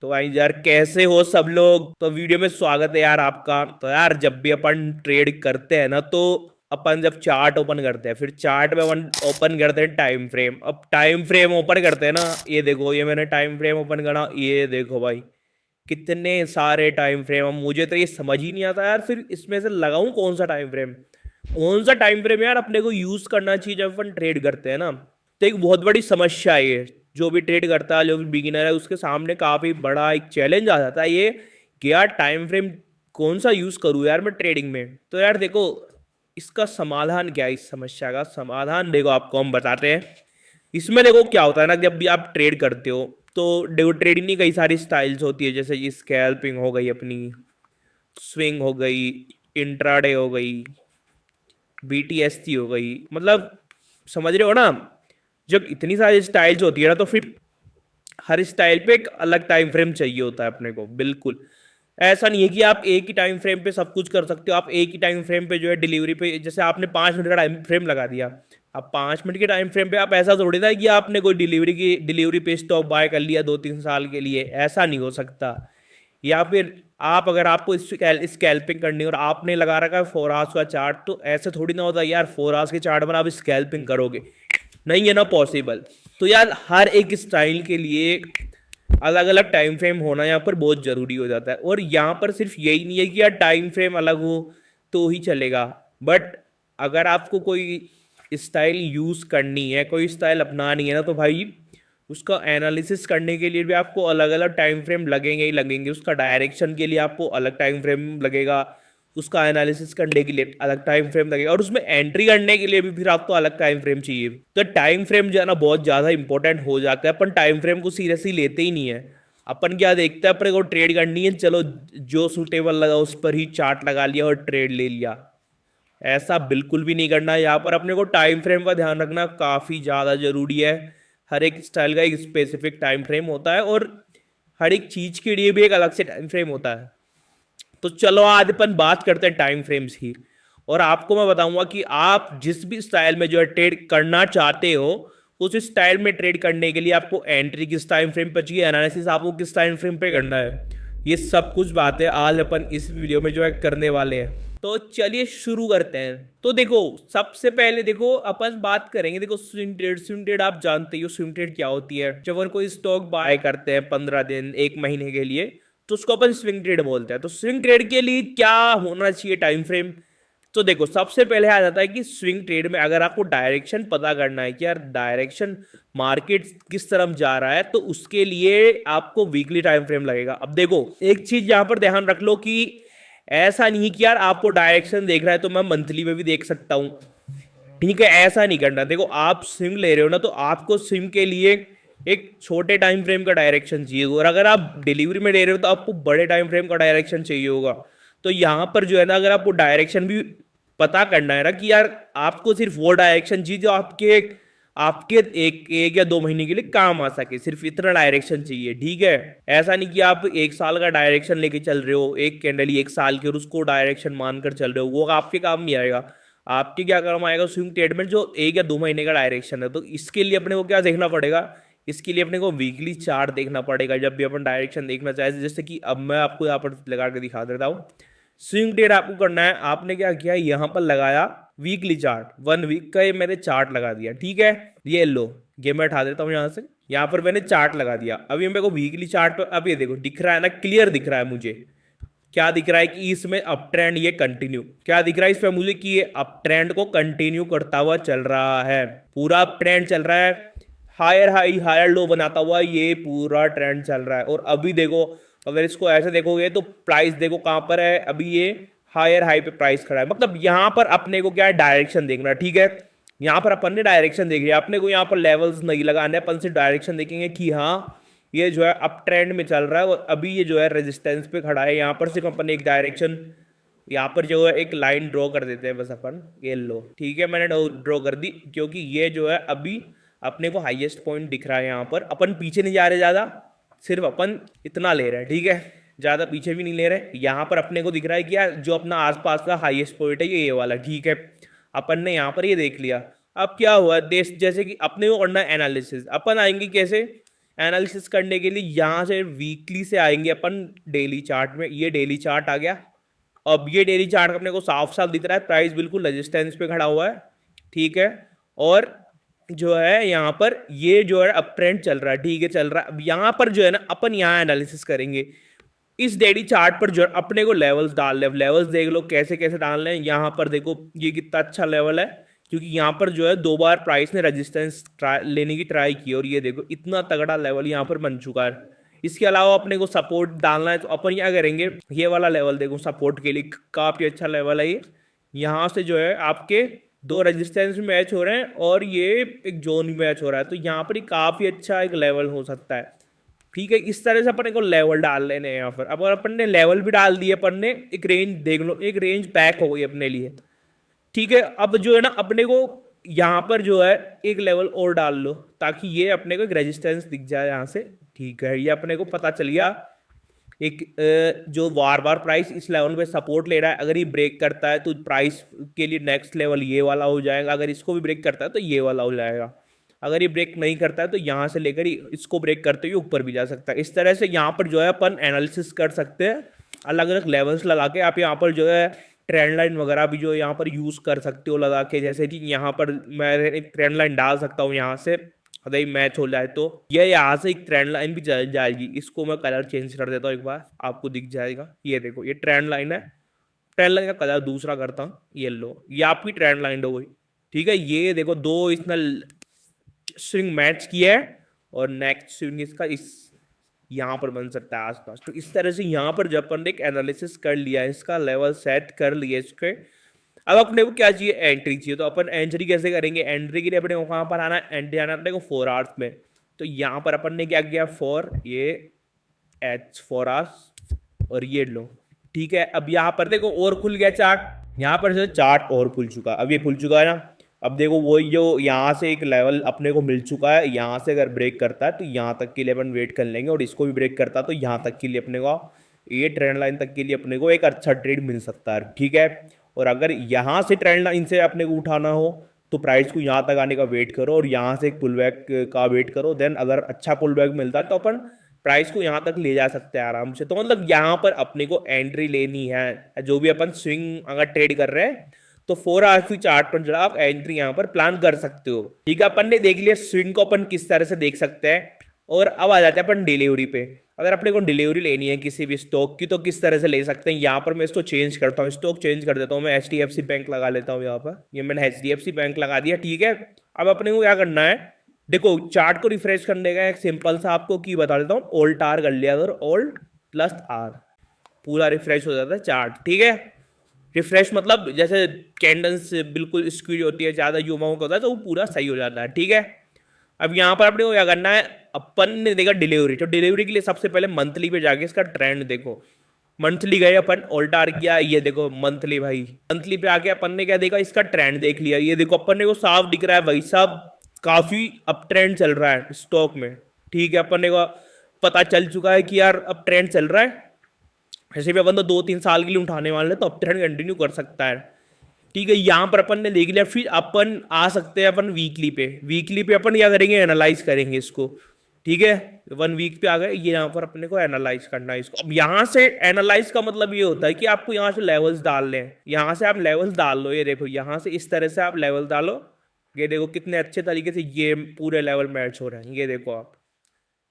तो भाई यार कैसे हो सब लोग। तो वीडियो में स्वागत है यार आपका। तो यार जब भी अपन ट्रेड करते हैं ना तो अपन जब चार्ट ओपन करते हैं फिर चार्ट में अपन ओपन करते हैं टाइम फ्रेम। अब टाइम फ्रेम ओपन करते हैं ना, ये देखो ये मैंने टाइम फ्रेम ओपन करा, ये देखो भाई कितने सारे टाइम फ्रेम। अब मुझे तो ये समझ ही नहीं आता यार, फिर इसमें से लगाऊं कौन सा टाइम फ्रेम। कौन सा टाइम फ्रेम यार अपने को यूज करना चाहिए जब अपन ट्रेड करते हैं ना। तो एक बहुत बड़ी समस्या है ये। जो भी ट्रेड करता है, जो भी बिगिनर है, उसके सामने काफी बड़ा एक चैलेंज आ जाता है ये कि यार टाइम फ्रेम कौन सा यूज करूँ यार मैं ट्रेडिंग में। तो यार देखो इसका समाधान क्या है, इस समस्या का समाधान देखो आपको हम बताते हैं। इसमें देखो क्या होता है ना, जब भी आप ट्रेड करते हो तो देखो ट्रेडिंग की कई सारी स्टाइल्स होती है, जैसे ये स्कैल्पिंग हो गई अपनी, स्विंग हो गई, इंट्राडे हो गई, बीटीएसटी हो गई, मतलब समझ रहे हो ना। जब इतनी सारी स्टाइल्स होती है ना तो फिर हर स्टाइल पे एक अलग टाइम फ्रेम चाहिए होता है अपने को। बिल्कुल ऐसा नहीं है कि आप एक ही टाइम फ्रेम पे सब कुछ कर सकते हो। आप एक ही टाइम फ्रेम पे जो है डिलीवरी पे, जैसे आपने 5 मिनट का टाइम फ्रेम लगा दिया, अब 5 मिनट के टाइम फ्रेम पे आप ऐसा थोड़ी ना कि आपने कोई डिलीवरी पे स्टॉक बाय कर लिया 2-3 साल के लिए, ऐसा नहीं हो सकता। या फिर आप अगर आपको स्कैल्पिंग करनी है और आपने लगा रखा है 4 आवर्स का चार्ट, तो ऐसे थोड़ी ना होता यार 4 आवर्स के चार्ट पर आप स्कैल्पिंग करोगे, नहीं है ना पॉसिबल। तो यार हर एक स्टाइल के लिए अलग अलग टाइम फ्रेम होना यहाँ पर बहुत ज़रूरी हो जाता है। और यहाँ पर सिर्फ यही नहीं है कि यार टाइम फ्रेम अलग हो तो ही चलेगा, बट अगर आपको कोई स्टाइल यूज़ करनी है, कोई स्टाइल अपनानी है ना, तो भाई उसका एनालिसिस करने के लिए भी आपको अलग अलग टाइम फ्रेम लगेंगे ही लगेंगे। उसका डायरेक्शन के लिए आपको अलग टाइम फ्रेम लगेगा, उसका एनालिसिस करने के लिए अलग टाइम फ्रेम लगेगा, और उसमें एंट्री करने के लिए भी फिर आपको अलग टाइम फ्रेम चाहिए। तो टाइम फ्रेम जो है ना बहुत ज़्यादा इंपॉर्टेंट हो जाता है। अपन टाइम फ्रेम को सीरियसली लेते ही नहीं है। अपन क्या देखते हैं, अपने को ट्रेड करनी है, चलो जो सूटेबल लगा उस पर ही चार्ट लगा लिया और ट्रेड ले लिया। ऐसा बिल्कुल भी नहीं करना है। यहाँ पर अपने को टाइम फ्रेम का ध्यान रखना काफ़ी ज़्यादा ज़रूरी है। हर एक स्टाइल का एक स्पेसिफिक टाइम फ्रेम होता है और हर एक चीज़ के लिए भी एक अलग से टाइम फ्रेम होता है। तो चलो आज अपन बात करते हैं टाइम फ्रेम्स की। और आपको मैं बताऊंगा कि आप जिस भी स्टाइल में जो है ट्रेड करना चाहते हो, उस स्टाइल में ट्रेड करने के लिए आपको एंट्री किस टाइम फ्रेम पर चाहिए, एनालिसिस आपको किस टाइम फ्रेम पे करना है, ये सब कुछ बातें आज अपन इस वीडियो में जो है करने वाले हैं। तो चलिए शुरू करते हैं। तो देखो सबसे पहले देखो अपन बात करेंगे, देखो स्विंग ट्रेड। स्विंग ट्रेड आप जानते ही हो स्विंग ट्रेड क्या होती है। जब अपन कोई स्टॉक बाय करते हैं 15 दिन 1 महीने के लिए, तो उसको अपन स्विंग ट्रेड बोलते हैं। तो स्विंग ट्रेड के लिए क्या होना चाहिए टाइम फ्रेम। तो देखो सबसे पहले आ जाता है कि स्विंग ट्रेड में अगर आपको डायरेक्शन पता करना है कि यार डायरेक्शन मार्केट किस तरफ जा रहा है, तो उसके लिए आपको वीकली टाइम फ्रेम लगेगा। अब देखो एक चीज यहां पर ध्यान रख लो कि ऐसा नहीं कि यार आपको डायरेक्शन देख रहा है तो मैं मंथली में भी देख सकता हूं, ठीक है, ऐसा नहीं करना। देखो आप स्विंग ले रहे हो ना, तो आपको स्विंग के लिए एक छोटे टाइम फ्रेम का डायरेक्शन चाहिए, और अगर आप डिलीवरी में ले रहे हो तो आपको बड़े टाइम फ्रेम का डायरेक्शन चाहिए होगा। तो यहाँ पर जो है ना, अगर आपको डायरेक्शन भी पता करना है ना कि यार आपको सिर्फ वो डायरेक्शन चाहिए जो आपके आपके एक एक या 2 महीने के लिए काम आ सके, सिर्फ इतना डायरेक्शन चाहिए, ठीक है। ऐसा नहीं कि आप 1 साल का डायरेक्शन लेके चल रहे हो, एक कैंडल 1 साल की, और उसको डायरेक्शन मानकर चल रहे हो, वो आपके काम नहीं आएगा। आपके क्या काम आएगा स्विंग ट्रेड में जो 1 या 2 महीने का डायरेक्शन है। तो इसके लिए अपने को क्या देखना पड़ेगा, इसके लिए अपने को वीकली चार्ट देखना पड़ेगा जब भी अपन डायरेक्शन देखना चाहे। जैसे कि अब मैं आपको यहाँ पर लगा के दिखा देता हूँ। स्विंग ट्रेड आपको करना है, आपने क्या किया, यहाँ पर लगाया वीकली चार्ट, 1 वीक का ये मैंने चार्ट लगा दिया, ठीक है। ये लो, ये मैं उठा देता हूँ यहाँ से, यहाँ पर मैंने चार्ट लगा दिया। अभी मेरे को वीकली चार्ट पर अब ये देखो दिख रहा है ना, क्लियर दिख रहा है मुझे। क्या दिख रहा है कि इसमें अप ट्रेंड ये कंटिन्यू, क्या दिख रहा है इसमें मुझे कि ये अप ट्रेंड को कंटिन्यू करता हुआ चल रहा है, पूरा अप ट्रेंड चल रहा है, हायर हाई हायर लो बनाता हुआ ये पूरा ट्रेंड चल रहा है। और अभी देखो अगर इसको ऐसे देखोगे तो प्राइस देखो कहां पर है, अभी ये हायर हाई पे प्राइस खड़ा है। मतलब यहां पर अपने को क्या है, डायरेक्शन देखना है, ठीक है। यहां पर अपन ने डायरेक्शन देख लिया, अपने को यहां पर लेवल्स नहीं लगाने, अपन से डायरेक्शन देखेंगे कि हाँ ये जो है अप ट्रेंड में चल रहा है, और अभी ये जो है रेजिस्टेंस पे खड़ा है। यहाँ पर सिर्फ अपन एक डायरेक्शन, यहाँ पर जो है एक लाइन ड्रॉ कर देते हैं बस अपन, ये लो, ठीक है, मैंने ड्रॉ कर दी, क्योंकि ये जो है अभी अपने को हाईएस्ट पॉइंट दिख रहा है। यहाँ पर अपन पीछे नहीं जा रहे ज़्यादा, सिर्फ अपन इतना ले रहे हैं, ठीक है, ज़्यादा पीछे भी नहीं ले रहे। यहाँ पर अपने को दिख रहा है कि यार जो अपना आसपास का हाईएस्ट पॉइंट है ये वाला, ठीक है। अपन ने यहाँ पर ये देख लिया। अब क्या हुआ देश, जैसे कि अपने को करना है एनालिसिस, अपन आएंगे कैसे, एनालिसिस करने के लिए यहाँ से वीकली से आएंगे अपन डेली चार्ट में। ये डेली चार्ट आ गया। अब ये डेली चार्ट अपने को साफ साफ दिख रहा है, प्राइस बिल्कुल रेजिस्टेंस पे खड़ा हुआ है, ठीक है। और जो है यहाँ पर ये जो है अप ट्रेंड चल रहा है, ठीक है, चल रहा है। अब यहाँ पर जो है ना अपन यहाँ एनालिसिस करेंगे इस डेली चार्ट पर जो अपने को लेवल्स डालने, लेवल्स देख लो कैसे कैसे डालने हैं। यहाँ पर देखो ये कितना अच्छा लेवल है, क्योंकि यहाँ पर जो है 2 बार प्राइस ने रेजिस्टेंस लेने की ट्राई की और ये देखो इतना तगड़ा लेवल यहाँ पर बन चुका है। इसके अलावा अपने को सपोर्ट डालना है तो अपन क्या करेंगे, ये वाला लेवल देखो सपोर्ट के लिए काफी अच्छा लेवल है ये। यहाँ से जो है आपके 2 रेजिस्टेंस मैच हो रहे हैं और ये एक जोन मैच हो रहा है, तो यहाँ पर ही काफी अच्छा एक लेवल हो सकता है, ठीक है। इस तरह से अपन को लेवल डाल लेने हैं यहाँ पर। अब अपन ने लेवल भी डाल दिए, अपन ने एक रेंज देख लो, एक रेंज पैक हो गई अपने लिए, ठीक है। अब जो है ना अपने को यहाँ पर जो है एक लेवल और डाल लो ताकि ये अपने को एक रेजिस्टेंस दिख जाए यहाँ से, ठीक है। ये अपने को पता चल गया एक जो बार बार प्राइस इस लेवल पे सपोर्ट ले रहा है, अगर ये ब्रेक करता है तो प्राइस के लिए नेक्स्ट लेवल ये वाला हो जाएगा, अगर इसको भी ब्रेक करता है तो ये वाला हो जाएगा, अगर ये ब्रेक नहीं करता है तो यहाँ से लेकर इसको ब्रेक करते हुए ऊपर भी जा सकता है। इस तरह से यहाँ पर जो है अपन एनालिसिस कर सकते हैं, अलग अलग लेवल्स लगा के। आप यहाँ पर जो है ट्रेंड लाइन वगैरह भी जो यहाँ पर यूज़ कर सकते हो लगा के, जैसे कि यहाँ पर मैं एक ट्रेंड लाइन डाल सकता हूँ यहाँ से, अगर ये मैच हो जाए तो ये यहाँ से एक ट्रेंड लाइन भी चल जाएगी। इसको मैं कलर चेंज कर देता हूँ एक बार, आपको दिख जाएगा। ये देखो ये ट्रेंड लाइन है, ट्रेंड लाइन का कलर दूसरा करता हूँ, येलो, ये आपकी ट्रेंड लाइन हो गई, ठीक है। ये देखो 2 इसने स्विंग मैच किया है और नेक्स्ट स्विंग इसका इस यहाँ पर बन सकता है आसपास। तो इस तरह से यहाँ पर जब अपन ने एक एनालिसिस कर लिया, इसका लेवल सेट कर लिया इसके, अब अपने को क्या चाहिए, एंट्री चाहिए। तो अपन एंट्री कैसे करेंगे, एंट्री के लिए अपने को कहाँ पर आना है, एंट्री आना अपने को 4 आवर्स में। तो यहाँ पर अपन ने क्या किया, 4 ये H 4 आवर्स और ये लो, ठीक है। अब यहाँ पर देखो और खुल गया चार्ट, यहाँ पर से चार्ट और खुल चुका, अब ये खुल चुका है ना। अब देखो वही जो यहाँ से एक लेवल अपने को मिल चुका है, यहाँ से अगर ब्रेक करता है तो यहाँ तक के लिए अपन वेट कर लेंगे, और इसको भी ब्रेक करता है तो यहाँ तक के लिए अपने को, ये ट्रेंड लाइन तक के लिए अपने को एक अच्छा ट्रेड मिल सकता है, ठीक है। और अगर यहाँ से ट्रेंड लाइन से अपने को उठाना हो तो प्राइस को यहाँ तक आने का वेट करो और यहाँ से एक पुल बैक का वेट करो, देन अगर अच्छा पुल बैक मिलता है तो अपन प्राइस को यहाँ तक ले जा सकते हैं आराम से। तो मतलब यहाँ पर अपने को एंट्री लेनी है, जो भी अपन स्विंग अगर ट्रेड कर रहे हैं तो 4 आवर्स की चार्ट पर जो आप एंट्री यहाँ पर प्लान कर सकते हो, ठीक है। अपन ने देख लिया स्विंग को अपन किस तरह से देख सकते हैं, और अब आ जाते हैं अपन डिलीवरी पे। अगर अपने को डिलीवरी लेनी है किसी भी स्टॉक की तो किस तरह से ले सकते हैं। यहाँ पर मैं इसको चेंज करता हूँ, स्टॉक चेंज कर देता हूँ, मैं HDFC बैंक लगा लेता हूँ यहाँ पर, ये मैंने HDFC बैंक लगा दिया, ठीक है। अब अपने को क्या करना है, देखो चार्ट को रिफ्रेश करने का एक सिंपल सा आपको की बता देता हूँ, ऑल्ट आर कर लिया, अगर ऑल्ट प्लस आर पूरा रिफ्रेश हो जाता है चार्ट, ठीक है। रिफ्रेश मतलब जैसे कैंडल्स बिल्कुल स्क्वीज होती है, ज़्यादा युवाओं का होता है तो वो पूरा सही हो जाता है, ठीक है। अब यहाँ पर अपने को क्या करना है, अपन ने देखा डिलीवरी, तो डिलीवरी के लिए सबसे पहले मंथली पे जाके इसका ट्रेंड देखो। मंथली गए अपन, ऑल्टार किया, ये देखो मंथली, भाई मंथली पे आके अपन ने क्या देखा, इसका ट्रेंड देख लिया। ये देखो अपन ने को साफ दिख रहा है भाई साहब, काफी अप ट्रेंड चल रहा है स्टॉक में, ठीक है। अपन ने को पता चल चुका है कि यार अब ट्रेंड चल रहा है, ऐसे भी अपन तो 2-3 साल के लिए उठाने वाले हैं, तो अप ट्रेंड कंटिन्यू कर सकता है, ठीक है। यहाँ पर अपन ने देख लिया, फिर अपन आ सकते हैं अपन वीकली पे। वीकली पे अपन क्या करेंगे, एनालाइज करेंगे इसको, ठीक है। 1 वीक पे आ गए, ये यहाँ पर अपने को एनालाइज करना है इसको। अब यहाँ से एनालाइज का मतलब ये होता है कि आपको यहाँ से लेवल्स डालने हैं, यहाँ से आप लेवल्स डाल लो, ये देखो यहाँ से इस तरह से आप लेवल डालो, ये देखो कितने अच्छे तरीके से ये पूरे लेवल मैच हो रहे हैं। ये देखो आप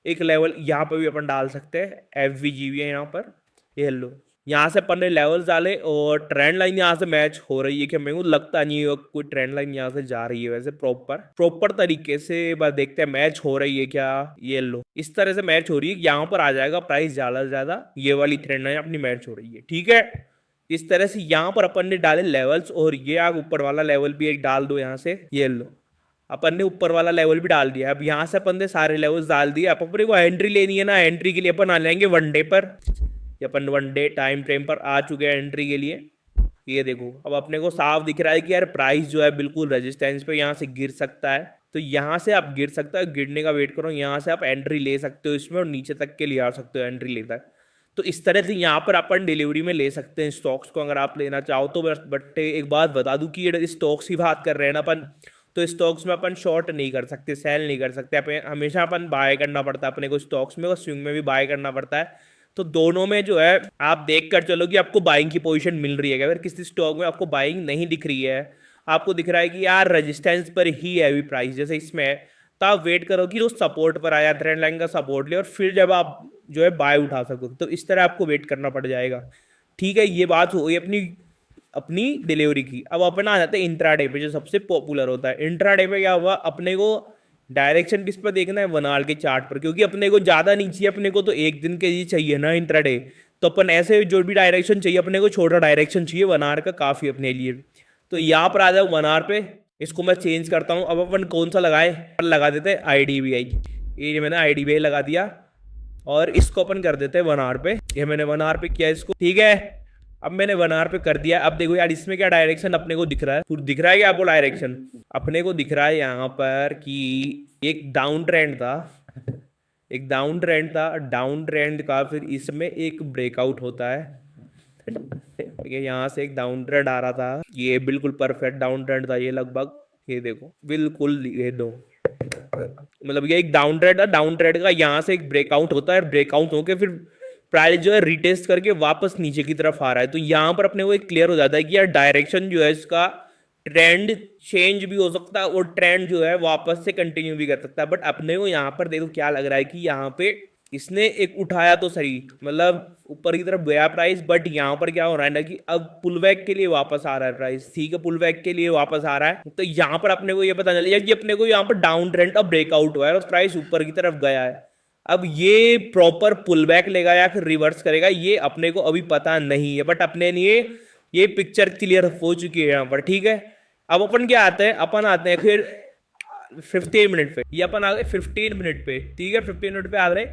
एक लेवल यहाँ पर भी अपन डाल सकते हैं, FVGV है यहाँ पर, ये लो यहाँ से अपन ने लेवल्स डाले और ट्रेंड लाइन यहाँ से मैच हो रही है कि मेरे को लगता नहीं है कोई ट्रेंड लाइन यहाँ से जा रही है, वैसे प्रॉपर तरीके से बस देखते हैं मैच हो रही है क्या। ये लो इस तरह से मैच हो रही है, यहाँ पर आ जाएगा प्राइस ज्यादा से ज्यादा, ये वाली ट्रेंड लाइन अपनी मैच हो रही है, ठीक है। इस तरह से यहाँ पर अपन ने डाले लेवल्स, और ये आप ऊपर वाला लेवल भी एक डाल दो यहाँ से, ये लो अपन ने ऊपर वाला लेवल भी डाल दिया। अब यहाँ से अपन ने सारे लेवल्स डाल दिए। अब अपने को एंट्री लेनी है ना, एंट्री के लिए अपन आ जाएंगे 1 डे पर, अपन 1 डे टाइम फ्रेम पर आ चुके हैं एंट्री के लिए। ये देखो अब अपने को साफ दिख रहा है कि यार प्राइस जो है बिल्कुल रेजिस्टेंस पे यहाँ से गिर सकता है, तो यहाँ से आप गिर सकता है, गिरने का वेट करो, यहाँ से आप एंट्री ले सकते हो इसमें और नीचे तक के लिए आ सकते हो एंट्री लेता है। तो इस तरह से यहाँ पर अपन डिलीवरी में ले सकते हैं स्टॉक्स को, अगर आप लेना चाहो तो। बट एक बात बता दूं कि ये स्टॉक्स की बात कर रहे हैं ना अपन, तो स्टॉक्स में अपन शॉर्ट नहीं कर सकते, सेल नहीं कर सकते, हमेशा अपन बाय करना पड़ता है अपने को स्टॉक्स में, और स्विंग में भी बाय करना पड़ता है। तो दोनों में जो है आप देख कर चलो कि आपको बाइंग की पोजीशन मिल रही है। अगर किसी स्टॉक में आपको बाइंग नहीं दिख रही है, आपको दिख रहा है कि यार रेजिस्टेंस पर ही है अभी प्राइस, जैसे इसमें है, तो आप वेट करो कि वो सपोर्ट पर आया, ट्रेंड लाइन का सपोर्ट ले, और फिर जब आप जो है बाय उठा सको, तो इस तरह आपको वेट करना पड़ जाएगा। ठीक है, ये बात हुई अपनी अपनी डिलीवरी की। अब अपन आ जाते हैं इंट्राडे पे, जो सबसे पॉपुलर होता है। इंट्राडे पे क्या हुआ, अपने को डायरेक्शन किस पर देखना है, 1 आवर के चार्ट पर, क्योंकि अपने को ज़्यादा नहीं चाहिए, अपने को तो एक दिन के लिए चाहिए ना इंट्राडे। तो अपन ऐसे जो भी डायरेक्शन चाहिए अपने को, छोटा डायरेक्शन चाहिए 1 आवर का, काफ़ी अपने लिए। तो यहाँ पर आ जाओ 1 आवर पे, इसको मैं चेंज करता हूँ। अब अपन कौन सा लगाए, लगा देते हैं IDBI। ये मैंने IDBI लगा दिया, और इसको अपन कर देते हैं 1 आवर पे। ये मैंने 1 आवर पे किया इसको, ठीक है। अब मैंने 1 आवर पे कर दिया। अब देखो यार, इसमें क्या डायरेक्शन अपने को दिख रहा है, पूरा दिख रहा है क्या आपको डायरेक्शन? अपने को दिख रहा है यहाँ पर कि एक डाउन ट्रेंड था, एक डाउन ट्रेंड था, डाउन ट्रेंड का फिर इसमें एक ब्रेकआउट होता है। ये यहाँ से एक डाउन ट्रेंड आ रहा था, ये बिल्कुल परफेक्ट डाउन ट्रेंड था, ये लगभग, ये देखो बिल्कुल, ये दो, मतलब ये एक डाउन ट्रेंड था, डाउन ट्रेंड का यहाँ से एक ब्रेकआउट होता है, ब्रेकआउट होकर फिर प्राइस जो है रिटेस्ट करके वापस नीचे की तरफ आ रहा है। तो यहाँ पर अपने को एक क्लियर हो जाता है कि यार डायरेक्शन जो है इसका, ट्रेंड चेंज भी हो सकता है और ट्रेंड जो है वापस से कंटिन्यू भी कर सकता है। बट अपने को यहाँ पर देखो क्या लग रहा है कि यहाँ पे इसने एक उठाया तो सही, मतलब ऊपर की तरफ गया प्राइस, बट यहाँ पर क्या हो रहा है ना कि अब पुल बैक के लिए वापस आ रहा है प्राइस। ठीक है, पुल बैक के लिए वापस आ रहा है। तो यहाँ पर अपने को ये पता चल कि अपने को यहाँ पर डाउन ट्रेंड का ब्रेकआउट हुआ है और प्राइस ऊपर की तरफ गया है। अब ये प्रॉपर पुल बैक लेगा या फिर रिवर्स करेगा, ये अपने को अभी पता नहीं है, बट अपने लिए ये पिक्चर क्लियर हो चुकी है यहाँ पर। ठीक है, अब अपन क्या आते हैं, अपन आते हैं फिर 15 मिनट पे। ये अपन आ गए 15 मिनट पे, ठीक है, 15 मिनट पे आ रहे।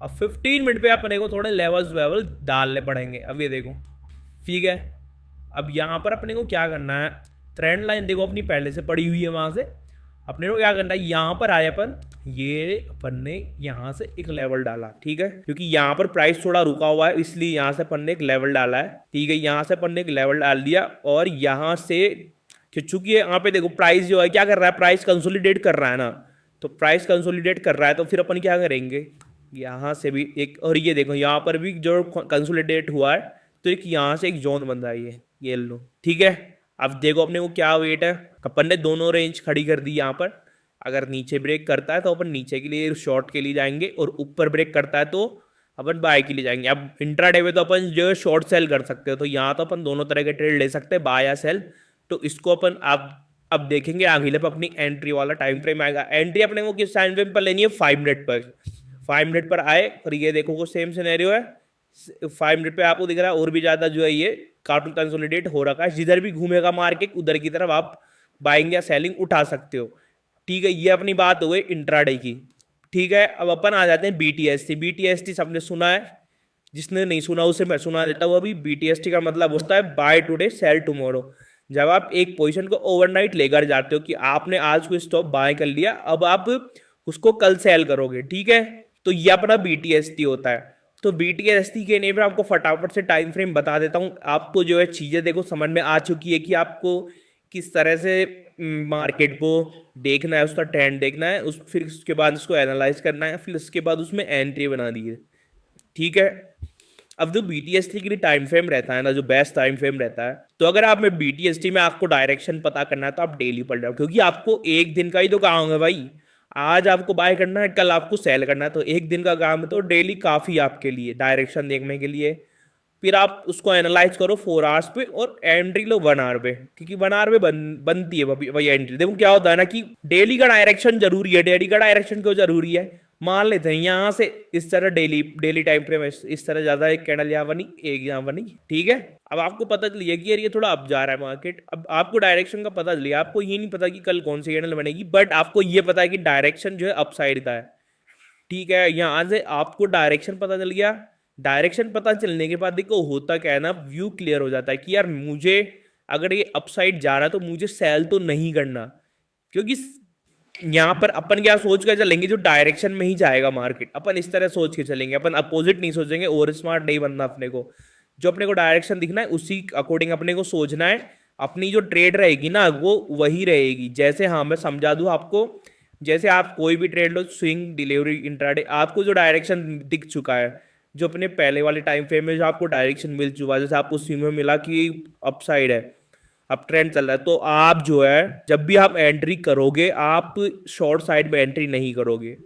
अब 15 मिनट पे अपने को थोड़े लेवल डालने पड़ेंगे। अब ये देखो, ठीक है, अब यहाँ पर अपने को क्या करना है, ट्रेंड लाइन देखो अपनी पहले से पड़ी हुई है, वहाँ से अपने को क्या करना है, यहाँ पर आए अपन, ये अपन ने यहाँ से एक लेवल डाला, ठीक है, क्योंकि यहाँ पर प्राइस थोड़ा रुका हुआ है, इसलिए यहाँ से अपन ने एक लेवल डाला है। ठीक है, यहाँ से अपन ने एक लेवल डाल दिया, और यहाँ से चूंकि यहाँ पे देखो प्राइस जो है क्या कर रहा है, प्राइस कंसोलिडेट कर रहा है ना, तो प्राइस कंसोलिडेट कर रहा है, तो फिर अपन क्या करेंगे, यहाँ से भी एक, और ये देखो यहाँ पर भी जो कंसोलिडेट हुआ है, तो एक यहाँ से एक जोन बन रहा है, ये लो, ठीक है। अब देखो अपने को क्या वेट है, अपन ने दोनों रेंज खड़ी कर दी यहाँ पर। अगर नीचे ब्रेक करता है तो अपन नीचे के लिए शॉर्ट के लिए जाएंगे, और ऊपर ब्रेक करता है तो अपन बाय के लिए जाएंगे। अब इंट्राडे में तो अपन जो है शॉर्ट सेल कर सकते हो, तो यहाँ तो अपन दोनों तरह के ट्रेड ले सकते हैं, बाय या सेल। तो इसको अपन अब देखेंगे अगले पे अपनी एंट्री वाला टाइम फ्रेम आएगा। एंट्री अपने को किस टाइम फ्रेम पर लेनी है, 5 मिनट पर। 5 मिनट पर आए, और ये देखो को सेम सिनेरियो है, 5 मिनट पे आपको दिख रहा है, और भी ज्यादा जो है ये कार्टून कंसोलिडेट हो रखा है। जिधर भी घूमेगा मार्केट उधर की तरफ आप बाइंग या सेलिंग उठा सकते हो। ठीक है, ये अपनी बात हो गई इंट्राडे की। ठीक है, अब अपन आ जाते हैं BTST। BTST सबने सुना है, जिसने नहीं सुना उसे मैं सुना देता हूँ अभी। BTST का मतलब होता है बाय टुडे सेल टुमारो। जब आप एक पोजीशन को ओवरनाइट लेकर जाते हो कि आपने आज कोई स्टॉक बाय कर लिया, अब आप उसको कल सेल करोगे, ठीक है, तो ये अपना BTST होता है। तो BTST के नेम पर आपको फटाफट से टाइम फ्रेम बता देता हूँ। आपको जो है चीज़ें देखो समझ में आ चुकी है कि आपको किस तरह से मार्केट को देखना है, उसका ट्रेंड देखना है, फिर उसके बाद उसको एनालाइज करना है, फिर उसके बाद उसमें एंट्री बना दी है। ठीक है, अब जो BTST के लिए टाइम फ्रेम रहता है ना, जो बेस्ट टाइम फ्रेम रहता है, तो अगर आप में BTST में आपको डायरेक्शन पता करना है तो आप डेली पढ़ जाओ, क्योंकि आपको एक दिन का ही तो काम है भाई। आज आपको बाय करना है, कल आपको सेल करना है, तो एक दिन का काम है, तो डेली काफ़ी आपके लिए डायरेक्शन देखने के लिए। फिर आप उसको एनालाइज करो 4 आवर्स पे, और एंट्री लो 1 आवर पे, क्योंकि 1 आवर पे बनती है भाई एंट्री। देखो क्या होता है ना कि डेली का डायरेक्शन जरूरी है। डेली का डायरेक्शन क्यों जरूरी है, मान लेते हैं यहाँ से इस तरह डेली टाइम फ्रेम इस तरह ज्यादा, एक कैंडल यहाँ बनी, एक यहाँ बनी, ठीक है। अब आपको पता चलिए कि यार ये थोड़ा अप जा रहा है मार्केट, अब आपको डायरेक्शन का पता चलिए, आपको ये नहीं पता कि कल कौन सी कैंडल बनेगी, बट आपको ये पता है कि डायरेक्शन जो है अप साइड का है। ठीक है, यहाँ से आपको डायरेक्शन पता चल गया। डायरेक्शन पता चलने के बाद देखो होता क्या है ना, व्यू क्लियर हो जाता है कि यार मुझे अगर ये अपसाइड जा रहा है तो मुझे सेल तो नहीं करना, क्योंकि यहाँ पर अपन क्या सोच कर चलेंगे, जो डायरेक्शन में ही जाएगा मार्केट, अपन इस तरह सोच के चलेंगे, अपन अपोजिट नहीं सोचेंगे। ओवर स्मार्ट नहीं बनना अपने को, जो अपने को डायरेक्शन दिखना है उसी अकॉर्डिंग अपने को सोचना है। अपनी जो ट्रेड रहेगी ना वो वही रहेगी। जैसे हाँ मैं समझा दूँ आपको, जैसे आप कोई भी ट्रेड लो, स्विंग, डिलीवरी, इंट्राडे, आपको जो डायरेक्शन दिख चुका है, जो अपने पहले वाले टाइम फ्रेम में जो आपको डायरेक्शन मिल चुका है, जैसे आपको स्विंग में मिला कि अप साइड है, अब ट्रेंड चल रहा है, तो आप जो है जब भी आप एंट्री करोगे आप शॉर्ट साइड में एंट्री नहीं करोगे।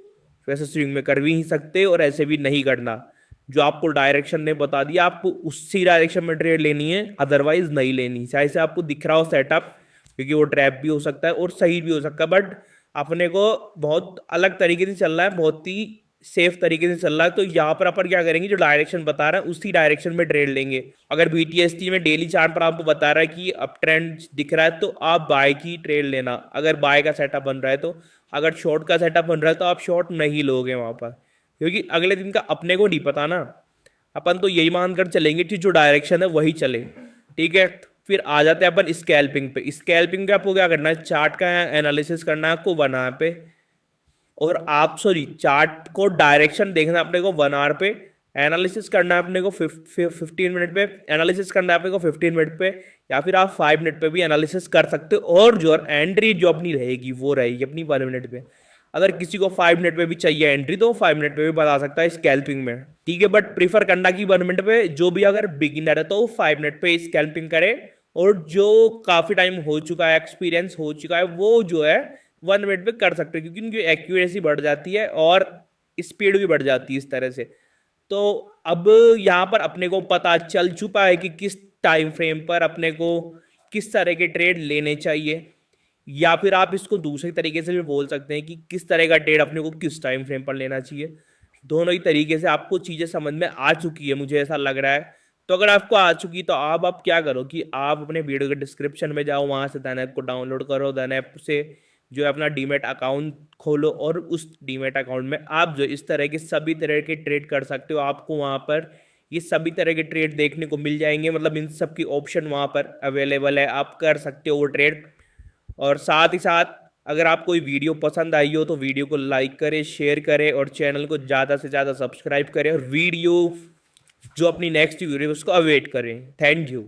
वैसे स्विंग में कर भी नहीं सकते और ऐसे भी नहीं करना। जो आपको डायरेक्शन ने बता दिया आपको उसी डायरेक्शन में ट्रेड लेनी है, अदरवाइज नहीं लेनी। चाहे से आपको दिख रहा हो सेटअप, क्योंकि वो ट्रैप भी हो सकता है और सही भी हो सकता है, बट अपने को बहुत अलग तरीके से चल रहा है, बहुत ही सेफ तरीके से चल रहा है। तो यहाँ पर अपन क्या करेंगे, जो डायरेक्शन बता रहा है उसी डायरेक्शन में ट्रेड लेंगे। अगर बीटीएसटी में डेली चार्ट पर आपको बता रहा है कि अप ट्रेंड दिख रहा है तो आप बाय की ट्रेड लेना, अगर बाय का सेटअप बन रहा है तो। अगर शॉर्ट का सेटअप बन रहा है तो आप शॉर्ट नहीं लोगे वहां पर, क्योंकि अगले दिन का अपने को नहीं पता ना। अपन तो यही मानकर चलेंगे कि जो डायरेक्शन है वही चले, ठीक है। फिर आ जाते हैं अपन स्कैल्पिंग पे। स्कैल्पिंग पे आपको क्या करना है, चार्ट का एनालिसिस करना है आपको 1 आवर पे, और आप सॉरी चार्ट को डायरेक्शन देखना है अपने को 1 आवर पे, एनालिसिस करना है अपने को 15 मिनट पे, एनालिसिस करना है अपने को 15 मिनट पे, या फिर आप 5 मिनट पे भी एनालिसिस कर सकते हो। और जो एंट्री जो अपनी रहेगी वो रहेगी अपनी 1 मिनट पे। अगर किसी को 5 मिनट पे भी चाहिए एंट्री तो वो 5 मिनट पे भी बता सकता है स्कैल्पिंग में, ठीक है। बट प्रीफर करना कि 1 मिनट पे, जो भी अगर बिगिनर है तो वो 5 मिनट पे स्कैल्पिंग करे, और जो काफी टाइम हो चुका है, एक्सपीरियंस हो चुका है, वो जो है 1 मिनट पे कर सकते हो, क्योंकि उनकी एक्यूरेसी बढ़ जाती है और स्पीड भी बढ़ जाती है इस तरह से। तो अब यहाँ पर अपने को पता चल चुका है कि किस टाइम फ्रेम पर अपने को किस तरह के ट्रेड लेने चाहिए, या फिर आप इसको दूसरे तरीके से भी बोल सकते हैं कि किस तरह का ट्रेड अपने को किस टाइम फ्रेम पर लेना चाहिए। दोनों ही तरीके से आपको चीज़ें समझ में आ चुकी है, मुझे ऐसा लग रहा है। तो अगर आपको आ चुकी तो आप क्या करो कि आप अपने वीडियो के डिस्क्रिप्शन में जाओ, वहाँ से धन ऐप को डाउनलोड करो, धन ऐप से जो है अपना डीमेट अकाउंट खोलो, और उस डीमेट अकाउंट में आप जो इस तरह के सभी तरह के ट्रेड कर सकते हो। आपको वहाँ पर ये सभी तरह के ट्रेड देखने को मिल जाएंगे, मतलब इन सब की ऑप्शन वहाँ पर अवेलेबल है, आप कर सकते हो वो ट्रेड। और साथ ही साथ अगर आपको कोई वीडियो पसंद आई हो तो वीडियो को लाइक करें, शेयर करें, और चैनल को ज़्यादा से ज़्यादा सब्सक्राइब करें, और वीडियो जो अपनी नेक्स्ट वीडियो उसको अवेट करें। Thank you.